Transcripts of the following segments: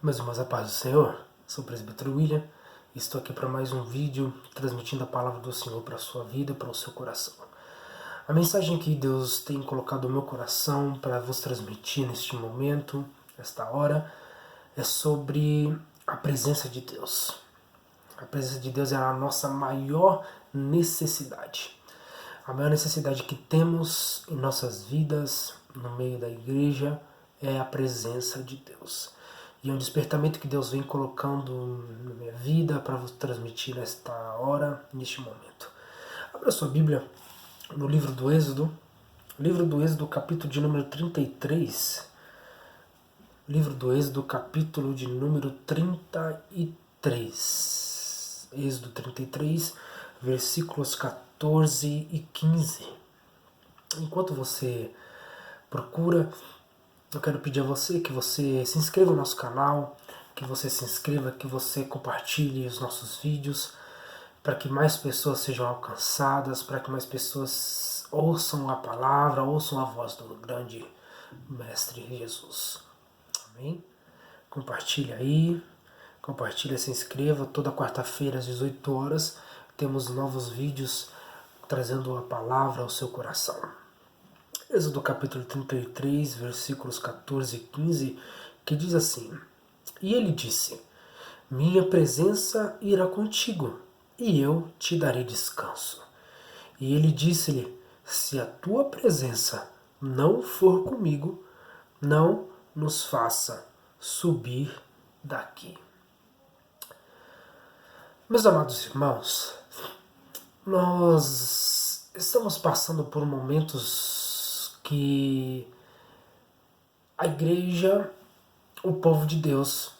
Meus irmãos, a paz do Senhor, sou o presbítero William e estou aqui para mais um vídeo transmitindo a palavra do Senhor para a sua vida, para o seu coração. A mensagem que Deus tem colocado no meu coração para vos transmitir neste momento, nesta hora, é sobre a presença de Deus. A presença de Deus é a nossa maior necessidade. A maior necessidade que temos em nossas vidas, no meio da igreja, é a presença de Deus. E é um despertamento que Deus vem colocando na minha vida para vos transmitir nesta hora, neste momento. Abra sua Bíblia no livro do Êxodo capítulo de número 33. Livro do Êxodo, capítulo de número 33. Êxodo 33, versículos 14 e 15. Enquanto você procura, eu quero pedir a você que você se inscreva no nosso canal, que você compartilhe os nossos vídeos, para que mais pessoas sejam alcançadas, para que mais pessoas ouçam a palavra, ouçam a voz do grande Mestre Jesus. Amém? Compartilha aí, se inscreva. Toda quarta-feira às 18 horas temos novos vídeos trazendo a palavra ao seu coração. Êxodo capítulo 33, versículos 14 e 15, que diz assim: E ele disse: Minha presença irá contigo, e eu te darei descanso. E ele disse-lhe: Se a tua presença não for comigo, não nos faça subir daqui. Meus amados irmãos, nós estamos passando por momentos que a igreja, o povo de Deus,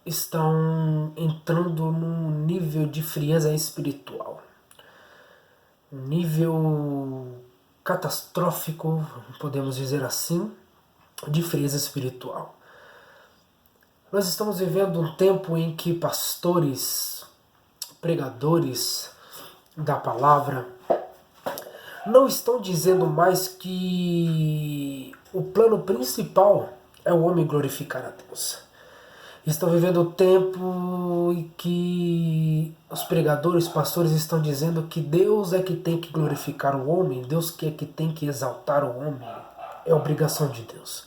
estão entrando num nível de frieza espiritual. Um nível catastrófico, podemos dizer assim, de frieza espiritual. Nós estamos vivendo um tempo em que pastores, pregadores da palavra, não estão dizendo mais que o plano principal é o homem glorificar a Deus. Estão vivendo o tempo em que os pregadores, pastores estão dizendo que Deus é que tem que glorificar o homem, Deus que é que tem que exaltar o homem. É obrigação de Deus.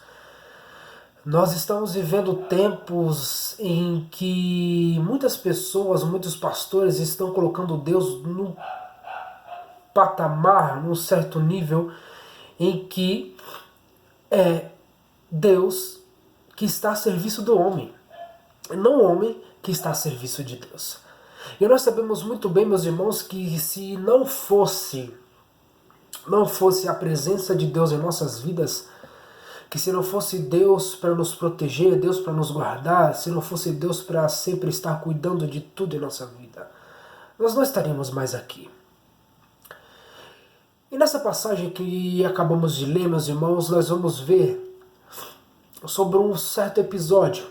Nós estamos vivendo tempos em que muitas pessoas, muitos pastores estão colocando Deus no patamar, num certo nível, em que é Deus que está a serviço do homem, não o homem que está a serviço de Deus. E nós sabemos muito bem, meus irmãos, que se não fosse a presença de Deus em nossas vidas, que se não fosse Deus para nos proteger, Deus para nos guardar, se não fosse Deus para sempre estar cuidando de tudo em nossa vida, nós não estaríamos mais aqui. E nessa passagem que acabamos de ler, meus irmãos, nós vamos ver sobre um certo episódio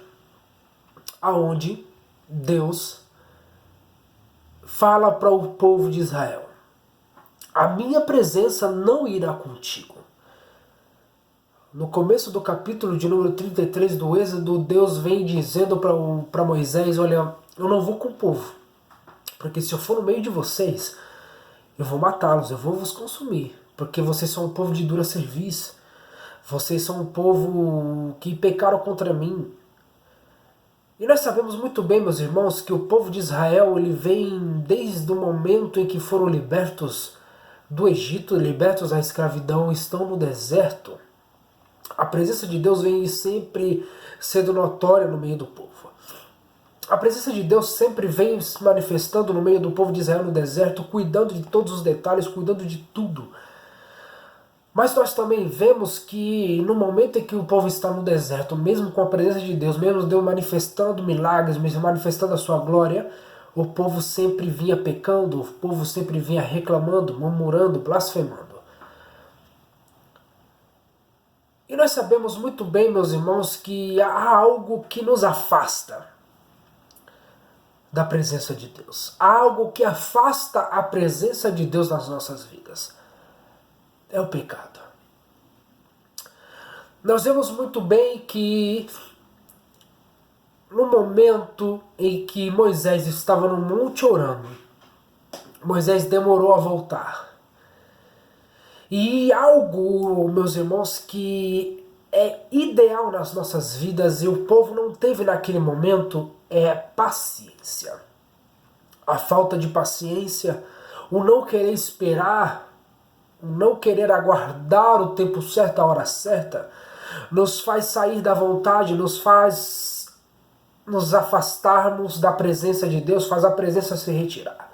aonde Deus fala para o povo de Israel: a minha presença não irá contigo. No começo do capítulo de número 33 do Êxodo, Deus vem dizendo para Moisés: olha, eu não vou com o povo, porque se eu for no meio de vocês, eu vou matá-los, eu vou vos consumir, porque vocês são um povo de dura serviço, vocês são um povo que pecaram contra mim. E nós sabemos muito bem, meus irmãos, que o povo de Israel, ele vem desde o momento em que foram libertos do Egito, libertos da escravidão, estão no deserto. A presença de Deus vem sempre sendo notória no meio do povo. A presença de Deus sempre vem se manifestando no meio do povo de Israel no deserto, cuidando de todos os detalhes, cuidando de tudo. Mas nós também vemos que no momento em que o povo está no deserto, mesmo com a presença de Deus, mesmo Deus manifestando milagres, mesmo manifestando a sua glória, o povo sempre vinha pecando, o povo sempre vinha reclamando, murmurando, blasfemando. E nós sabemos muito bem, meus irmãos, que há algo que nos afasta da presença de Deus. Há algo que afasta a presença de Deus nas nossas vidas. É o pecado. Nós vemos muito bem que no momento em que Moisés estava no monte orando, Moisés demorou a voltar. E algo, meus irmãos, que é ideal nas nossas vidas e o povo não teve naquele momento é paciência. A falta de paciência, o não querer esperar, o não querer aguardar o tempo certo, a hora certa, nos faz sair da vontade, nos faz nos afastarmos da presença de Deus, faz a presença se retirar.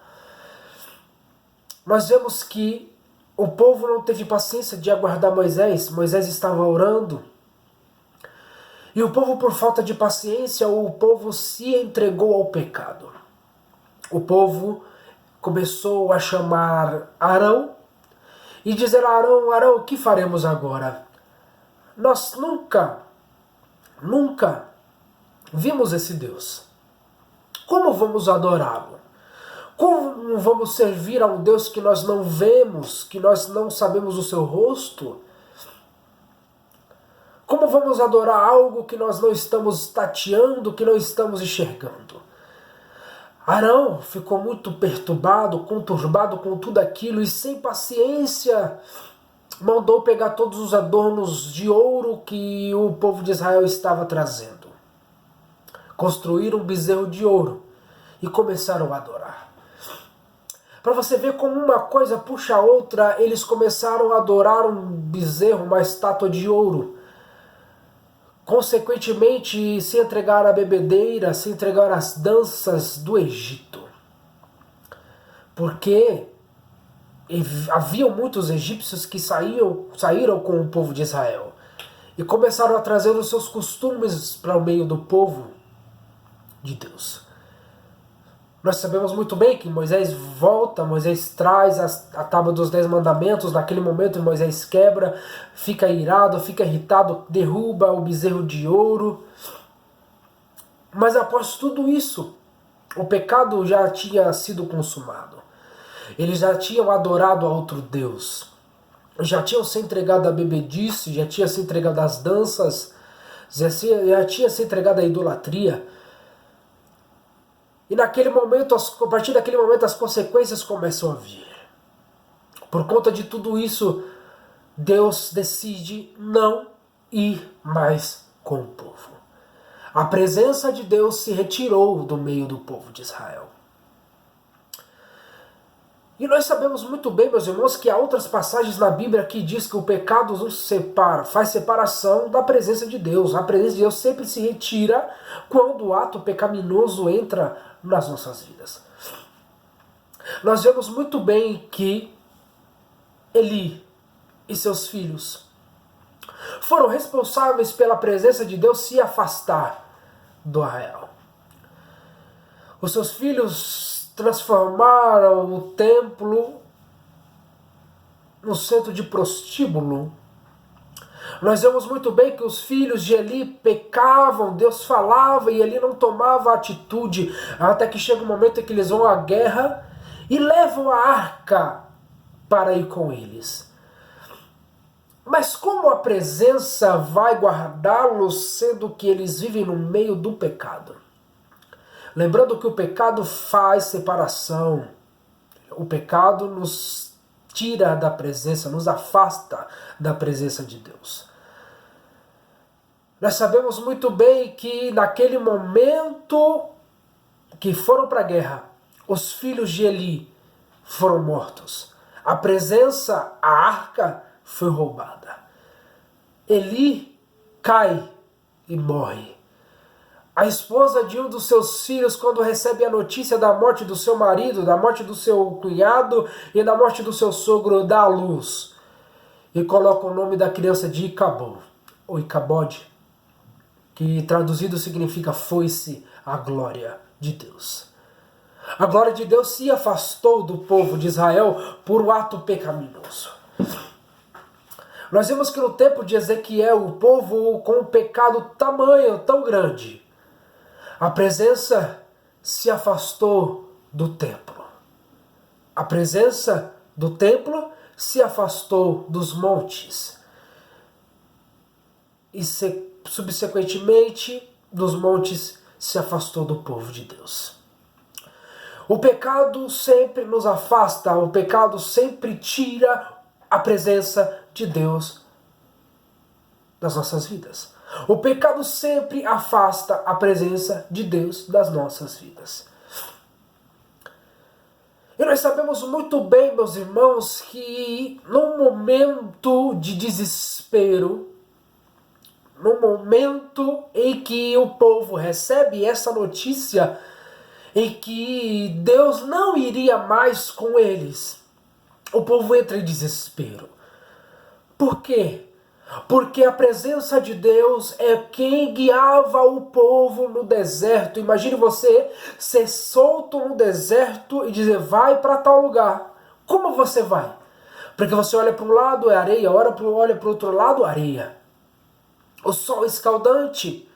Nós vemos que o povo não teve paciência de aguardar Moisés. Moisés estava orando. E o povo, por falta de paciência, o povo se entregou ao pecado. O povo começou a chamar Arão e dizer a Arão: Arão, o que faremos agora? Nós nunca vimos esse Deus. Como vamos adorá-lo? Como vamos servir a um Deus que nós não vemos, que nós não sabemos o seu rosto? Como vamos adorar algo que nós não estamos tateando, que não estamos enxergando? Arão ficou muito perturbado, conturbado com tudo aquilo e sem paciência mandou pegar todos os adornos de ouro que o povo de Israel estava trazendo. Construíram um bezerro de ouro e começaram a adorar. Para você ver como uma coisa puxa a outra, eles começaram a adorar um bezerro, uma estátua de ouro. Consequentemente, se entregaram à bebedeira, se entregaram às danças do Egito. Porque havia muitos egípcios que saíram com o povo de Israel e começaram a trazer os seus costumes para o meio do povo de Deus. Nós sabemos muito bem que Moisés volta, Moisés traz a tábua dos 10 mandamentos, naquele momento Moisés quebra, fica irado, fica irritado, derruba o bezerro de ouro. Mas após tudo isso, o pecado já tinha sido consumado. Eles já tinham adorado a outro Deus, já tinham se entregado à bebedice, já tinham se entregado às danças, já tinham se entregado à idolatria. E naquele momento, a partir daquele momento, as consequências começam a vir. Por conta de tudo isso, Deus decide não ir mais com o povo. A presença de Deus se retirou do meio do povo de Israel. E nós sabemos muito bem, meus irmãos, que há outras passagens na Bíblia que diz que o pecado nos separa, faz separação da presença de Deus. A presença de Deus sempre se retira quando o ato pecaminoso entra nas nossas vidas. Nós vemos muito bem que Eli e seus filhos foram responsáveis pela presença de Deus se afastar do arraial. Os seus filhos transformaram o templo no centro de prostíbulo. Nós vemos muito bem que os filhos de Eli pecavam, Deus falava e Eli não tomava atitude, até que chega um momento em que eles vão à guerra e levam a arca para ir com eles. Mas como a presença vai guardá-los, sendo que eles vivem no meio do pecado? Lembrando que o pecado faz separação. O pecado nos tira da presença, nos afasta da presença de Deus. Nós sabemos muito bem que naquele momento que foram para a guerra, os filhos de Eli foram mortos. A presença, a arca, foi roubada. Eli cai e morre. A esposa de um dos seus filhos, quando recebe a notícia da morte do seu marido, da morte do seu cunhado e da morte do seu sogro, dá à luz e coloca o nome da criança de Icabod, ou Icabode, que traduzido significa foi-se a glória de Deus. A glória de Deus se afastou do povo de Israel por um ato pecaminoso. Nós vemos que no tempo de Ezequiel, o povo com um pecado tamanho, tão grande, a presença se afastou do templo. A presença do templo se afastou dos montes. E subsequentemente, dos montes se afastou do povo de Deus. O pecado sempre nos afasta, o pecado sempre tira a presença de Deus das nossas vidas. O pecado sempre afasta a presença de Deus das nossas vidas. E nós sabemos muito bem, meus irmãos, que num momento de desespero, no momento em que o povo recebe essa notícia, em que Deus não iria mais com eles, o povo entra em desespero. Por quê? Porque a presença de Deus é quem guiava o povo no deserto. Imagine você ser solto no deserto e dizer, vai para tal lugar. Como você vai? Porque você olha para um lado é areia, olha para o outro lado areia. O sol escaldante.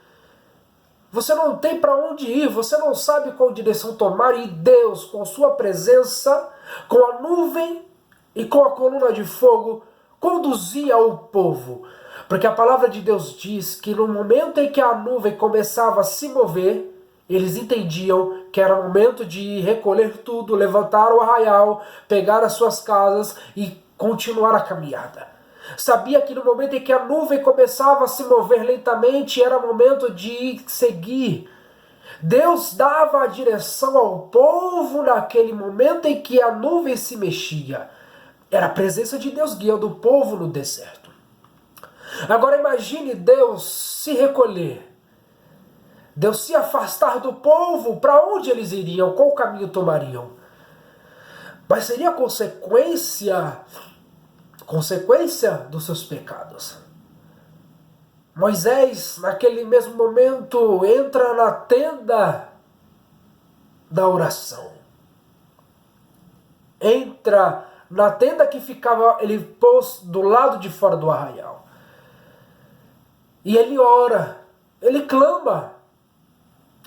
Você não tem para onde ir, você não sabe qual direção tomar. E Deus, com sua presença, com a nuvem e com a coluna de fogo, conduzia o povo. Porque a palavra de Deus diz que no momento em que a nuvem começava a se mover, eles entendiam que era momento de recolher tudo, levantar o arraial, pegar as suas casas e continuar a caminhada. Sabia que no momento em que a nuvem começava a se mover lentamente, era momento de seguir. Deus dava a direção ao povo naquele momento em que a nuvem se mexia. Era a presença de Deus guiando o povo no deserto. Agora imagine Deus se recolher. Deus se afastar do povo. Para onde eles iriam? Qual caminho tomariam? Mas seria consequência dos seus pecados. Moisés, naquele mesmo momento, entra na tenda da oração. Entra na tenda que ficava, ele pôs do lado de fora do arraial. E ele ora, ele clama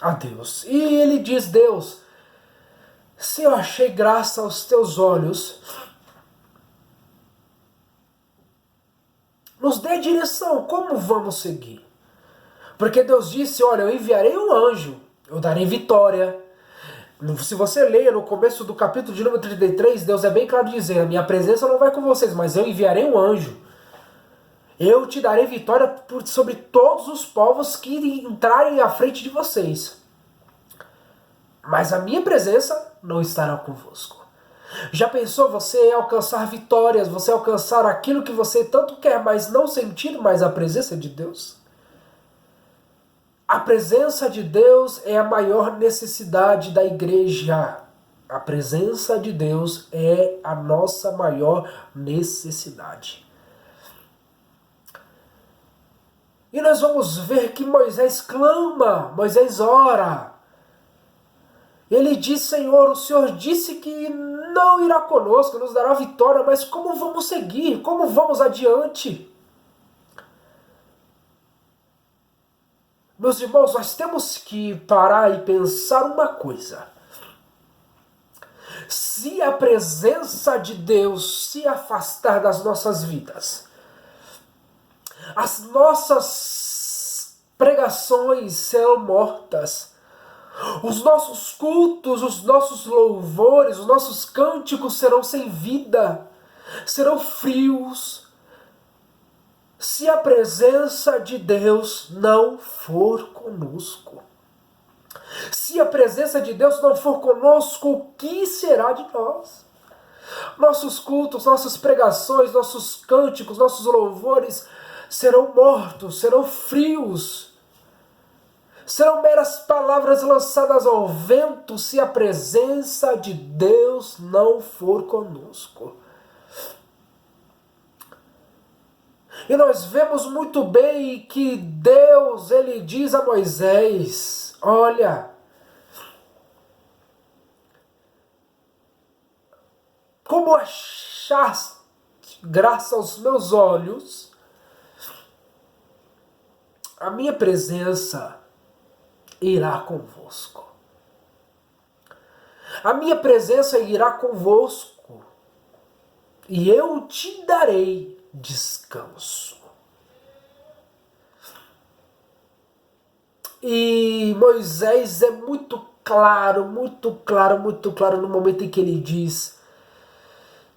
a Deus. E ele diz, Deus, se eu achei graça aos teus olhos, nos dê direção, como vamos seguir? Porque Deus disse, olha, eu enviarei um anjo, eu darei vitória. Se você ler no começo do capítulo de número 33, Deus é bem claro de dizer, a minha presença não vai com vocês, mas eu enviarei um anjo. Eu te darei vitória sobre todos os povos que entrarem à frente de vocês. Mas a minha presença não estará convosco. Já pensou você alcançar vitórias, você alcançar aquilo que você tanto quer, mas não sentir mais a presença de Deus? A presença de Deus é a maior necessidade da igreja. A presença de Deus é a nossa maior necessidade. E nós vamos ver que Moisés clama, Moisés ora. Ele diz, Senhor, o Senhor disse que não irá conosco, nos dará vitória, mas como vamos seguir? Como vamos adiante? Meus irmãos, nós temos que parar e pensar uma coisa. Se a presença de Deus se afastar das nossas vidas, as nossas pregações serão mortas. Os nossos cultos, os nossos louvores, os nossos cânticos serão sem vida, serão frios. Se a presença de Deus não for conosco. Se a presença de Deus não for conosco, o que será de nós? Nossos cultos, nossas pregações, nossos cânticos, nossos louvores serão mortos, serão frios. Serão meras palavras lançadas ao vento se a presença de Deus não for conosco. E nós vemos muito bem que Deus, ele diz a Moisés, olha, como achaste graça aos meus olhos, a minha presença irá convosco. A minha presença irá convosco e eu te darei descanso. E Moisés é muito claro, muito claro, muito claro no momento em que ele diz: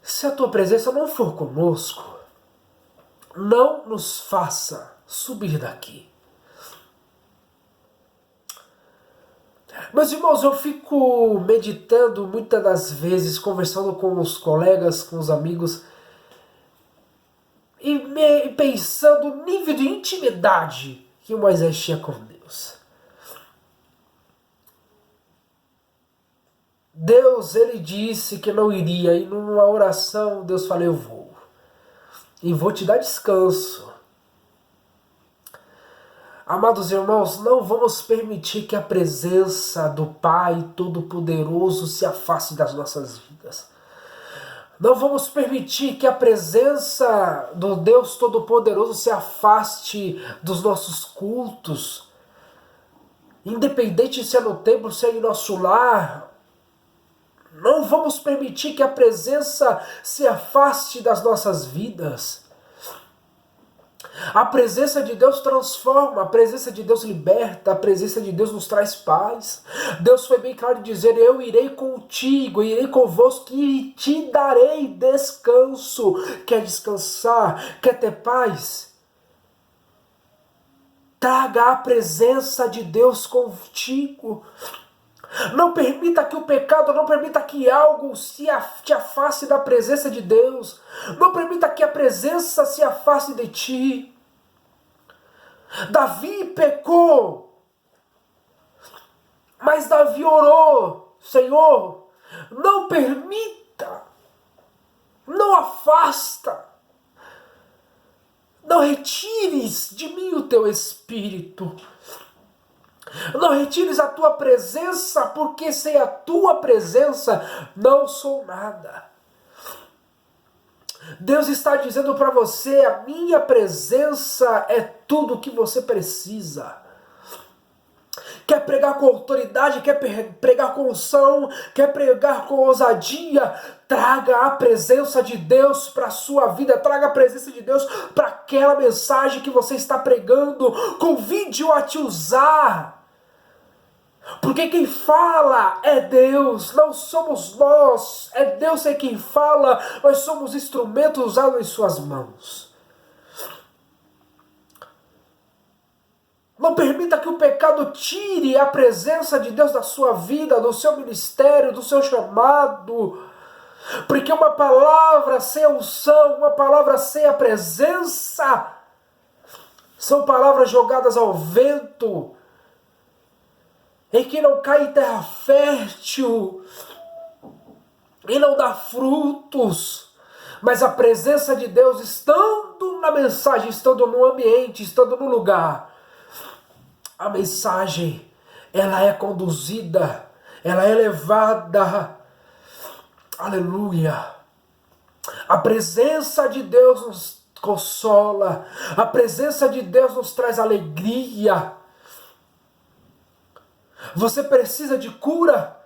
se a tua presença não for conosco, não nos faça subir daqui. Meus irmãos, eu fico meditando muitas das vezes, conversando com os colegas, com os amigos, e pensando no nível de intimidade que Moisés tinha com Deus. Deus, ele disse que não iria, e numa oração Deus falou: eu vou. E vou te dar descanso. Amados irmãos, não vamos permitir que a presença do Pai Todo-Poderoso se afaste das nossas vidas. Não vamos permitir que a presença do Deus Todo-Poderoso se afaste dos nossos cultos. Independente se é no templo, se é em nosso lar. Não vamos permitir que a presença se afaste das nossas vidas. A presença de Deus transforma, a presença de Deus liberta, a presença de Deus nos traz paz. Deus foi bem claro em dizer: eu irei contigo, irei convosco e te darei descanso. Quer descansar? Quer ter paz? Traga a presença de Deus contigo. Não permita que o pecado, não permita que algo te afaste da presença de Deus. Não permita que a presença se afaste de ti. Davi pecou, mas Davi orou: Senhor, não permita, não afasta, não retires de mim o teu espírito. Não retires a tua presença, porque sem a tua presença não sou nada. Deus está dizendo para você: a minha presença é tudo o que você precisa. Quer pregar com autoridade, quer pregar com unção, quer pregar com ousadia, traga a presença de Deus para a sua vida, traga a presença de Deus para aquela mensagem que você está pregando, convide-o a te usar. Porque quem fala é Deus, não somos nós. É Deus quem fala, nós somos instrumentos usados em suas mãos. Não permita que o pecado tire a presença de Deus da sua vida, do seu ministério, do seu chamado. Porque uma palavra sem a unção, uma palavra sem a presença, são palavras jogadas ao vento, em que não cai em terra fértil e não dá frutos. Mas a presença de Deus, estando na mensagem, estando no ambiente, estando no lugar, a mensagem, ela é conduzida, ela é levada. Aleluia. A presença de Deus nos consola, a presença de Deus nos traz alegria. Você precisa de cura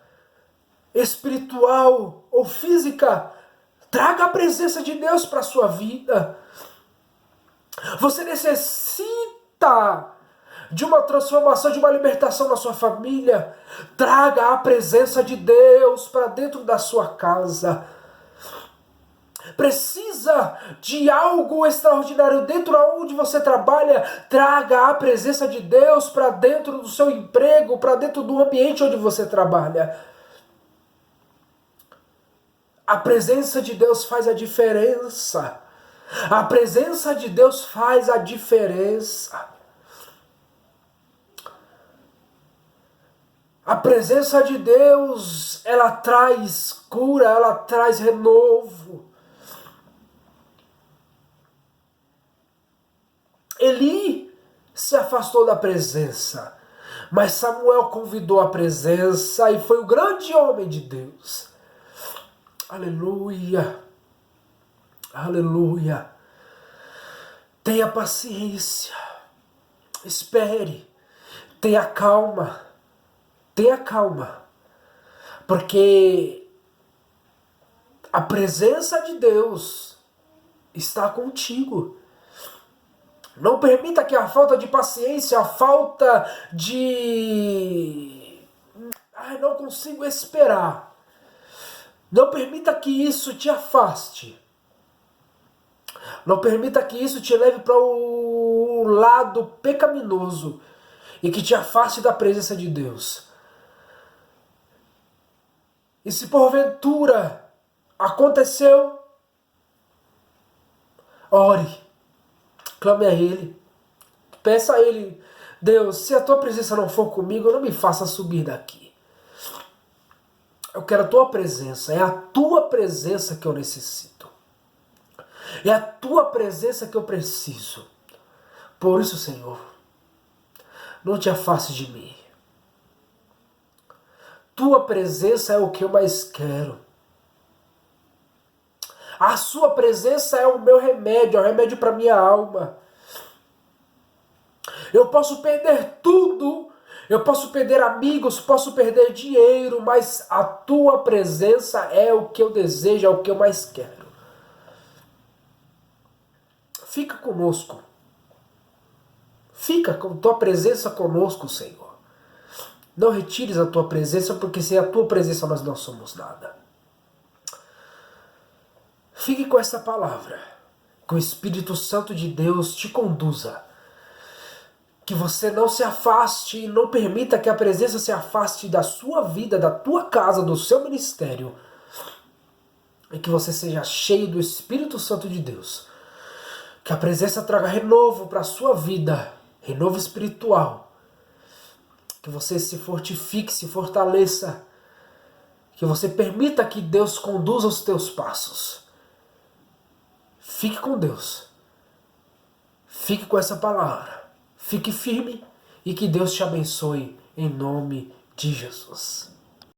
espiritual ou física? Traga a presença de Deus para a sua vida. Você necessita de uma transformação, de uma libertação na sua família? Traga a presença de Deus para dentro da sua casa. Precisa de algo extraordinário dentro aonde você trabalha? Traga a presença de Deus para dentro do seu emprego, para dentro do ambiente onde você trabalha. A presença de Deus faz a diferença. A presença de Deus faz a diferença. A presença de Deus, ela traz cura, ela traz renovo. Eli se afastou da presença, mas Samuel convidou a presença e foi o grande homem de Deus. Aleluia, aleluia. Tenha paciência, espere, tenha calma, porque a presença de Deus está contigo. Não permita que a falta de paciência, a falta de... não consigo esperar. Não permita que isso te afaste. Não permita que isso te leve para o lado pecaminoso e que te afaste da presença de Deus. E se porventura aconteceu, ore, clame a Ele, peça a Ele: Deus, se a Tua presença não for comigo, não me faça subir daqui. Eu quero a Tua presença, é a Tua presença que eu necessito. É a Tua presença que eu preciso. Por isso, Senhor, não te afaste de mim. Tua presença é o que eu mais quero. A sua presença é o meu remédio, é o remédio para minha alma. Eu posso perder tudo, eu posso perder amigos, posso perder dinheiro, mas a tua presença é o que eu desejo, é o que eu mais quero. Fica conosco. Fica com tua presença conosco, Senhor. Não retires a tua presença, porque sem a tua presença nós não somos nada. Fique com essa palavra. Que o Espírito Santo de Deus te conduza. Que você não se afaste e não permita que a presença se afaste da sua vida, da tua casa, do seu ministério. E que você seja cheio do Espírito Santo de Deus. Que a presença traga renovo para a sua vida, renovo espiritual. Que você se fortifique, se fortaleça. Que você permita que Deus conduza os teus passos. Fique com Deus. Fique com essa palavra. Fique firme e que Deus te abençoe em nome de Jesus.